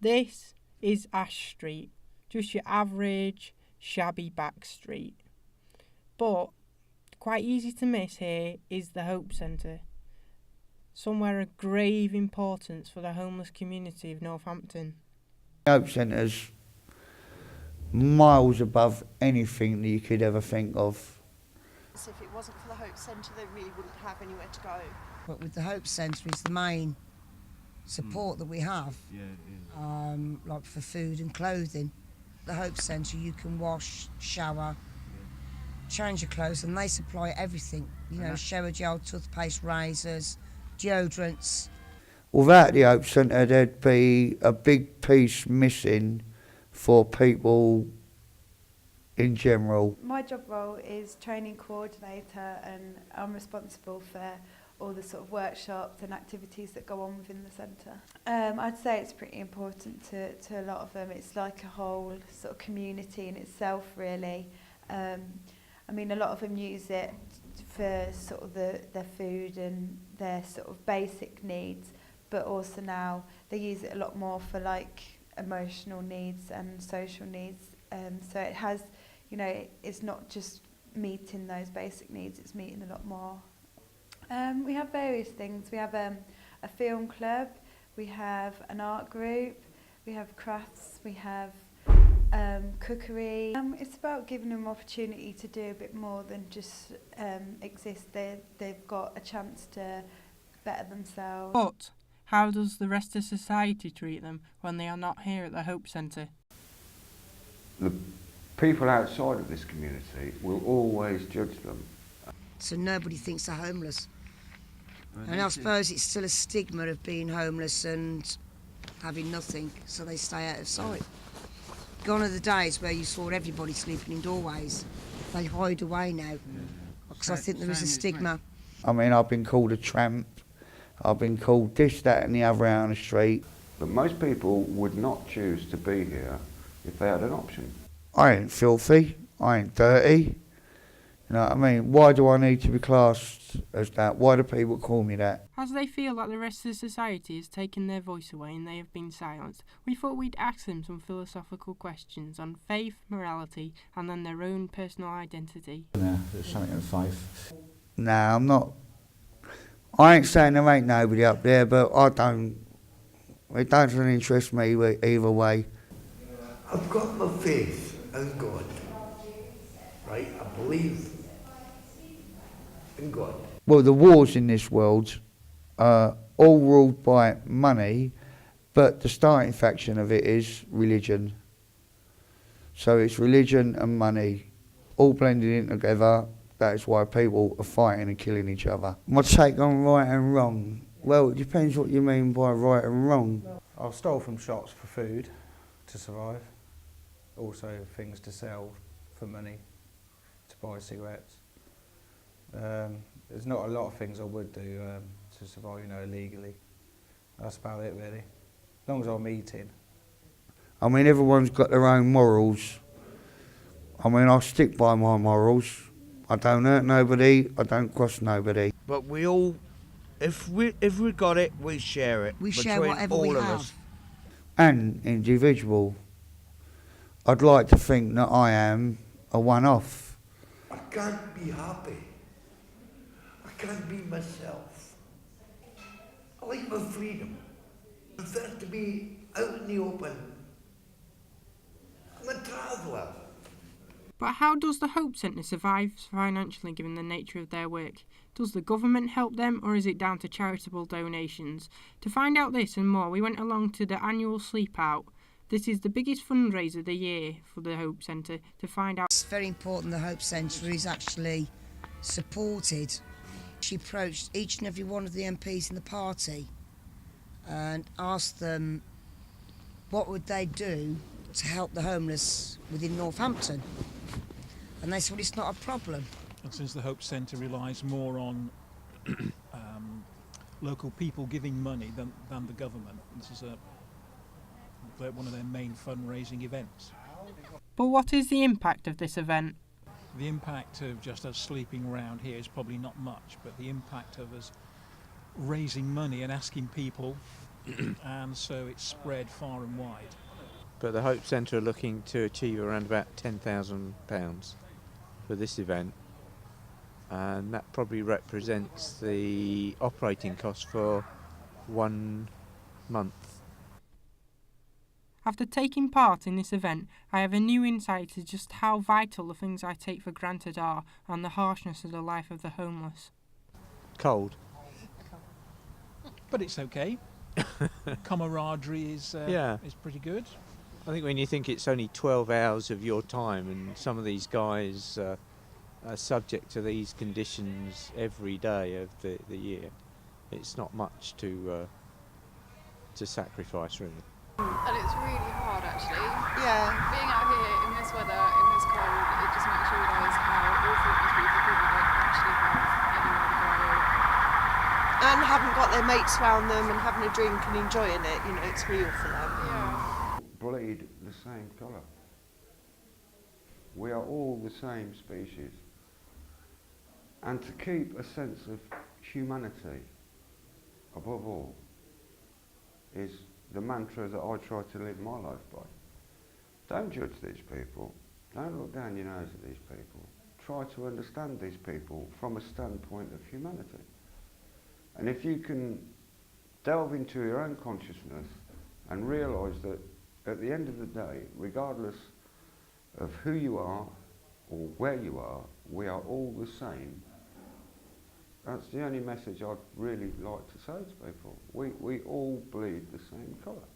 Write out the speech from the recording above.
This is Ash Street, just your average shabby back street. But quite easy to miss here is the Hope Centre, somewhere of grave importance for the homeless community of Northampton. The Hope Centre's miles above anything that you could ever think of. So if it wasn't for the Hope Centre, they really wouldn't have anywhere to go. But with the Hope Centre, it's the main support that we have, like for food and clothing. The Hope Centre, you can wash, shower, change your clothes, and they supply everything. You know, shower gel, toothpaste, razors, deodorants. Without the Hope Centre, there'd be a big piece missing for people in general. My job role is training coordinator, and I'm responsible for all the sort of workshops and activities that go on within the centre. I'd say it's pretty important to a lot of them. It's like a whole sort of community in itself, really. I mean, a lot of them use it for sort of their food and their sort of basic needs, but also now they use it a lot more for like emotional needs and social needs. So it has, you know, it's not just meeting those basic needs, it's meeting a lot more. We have various things. We have a film club, we have an art group, we have crafts, we have cookery. It's about giving them opportunity to do a bit more than just exist. They've got a chance to better themselves. But how does the rest of society treat them when they are not here at the Hope Centre? The people outside of this community will always judge them. So nobody thinks they're homeless. And I suppose it's still a stigma of being homeless and having nothing, so they stay out of sight. Gone are the days where you saw everybody sleeping in doorways. They hide away now, because I think there is a stigma. I mean, I've been called a tramp, I've been called this, that and the other out on the street. But most people would not choose to be here if they had an option. I ain't filthy, I ain't dirty. You know what I mean? Why do I need to be classed as that? Why do people call me that? As they feel that the rest of society has taken their voice away and they have been silenced, we thought we'd ask them some philosophical questions on faith, morality, and then their own personal identity. Yeah, there's something in faith. Nah, I'm not. I ain't saying there ain't nobody up there, but it doesn't interest me either way. I've got my faith in God, right? I believe in God. Well, the wars in this world are all ruled by money, but the starting faction of it is religion. So it's religion and money, all blended in together. That is why people are fighting and killing each other. My take on right and wrong, well, it depends what you mean by right and wrong. I've stole from shops for food to survive, also things to sell for money, to buy cigarettes. There's not a lot of things I would do to survive, you know, illegally. That's about it, really. As long as I'm eating. I mean, everyone's got their own morals. I mean, I stick by my morals. I don't hurt nobody, I don't cross nobody. But we all, if we got it, we share it. We share whatever we have. Us. And individual. I'd like to think that I am a one-off. I can't be happy. I can't be myself. I like my freedom. I prefer to be out in the open. I'm a traveller. But how does the Hope Centre survive financially given the nature of their work? Does the government help them, or is it down to charitable donations? To find out this and more, we went along to the annual Sleep Out. This is the biggest fundraiser of the year for the Hope Centre. To find out, It's very important the Hope Centre is actually supported. She approached each and every one of the MPs in the party and asked them what would they do to help the homeless within Northampton. And they said, well, it's not a problem. And since the Hope Centre relies more on local people giving money than the government, this is one of their main fundraising events. but what is the impact of this event? The impact of just us sleeping around here is probably not much, but the impact of us raising money and asking people and so it's spread far and wide. But the Hope Centre are looking to achieve around about £10,000 for this event, and that probably represents the operating cost for 1 month. After taking part in this event, I have a new insight to just how vital the things I take for granted are and the harshness of the life of the homeless. Cold. But it's okay. Camaraderie is pretty good. I think when you think it's only 12 hours of your time, and some of these guys are subject to these conditions every day of the year, it's not much to sacrifice, really. And it's really hard, actually. Yeah. Being out here in this weather, in this cold, it just makes you realise how awful it must be for people that actually have anywhere to go. And haven't got their mates round them and having a drink and enjoying it, you know, it's real for them. Yeah. Bleed the same colour. We are all the same species. And to keep a sense of humanity above all is the mantra that I try to live my life by. Don't judge these people. Don't look down your nose at these people. Try to understand these people from a standpoint of humanity. And if you can delve into your own consciousness and realise that at the end of the day, regardless of who you are or where you are, we are all the same. That's the only message I'd really like to say to people. We all bleed the same colour.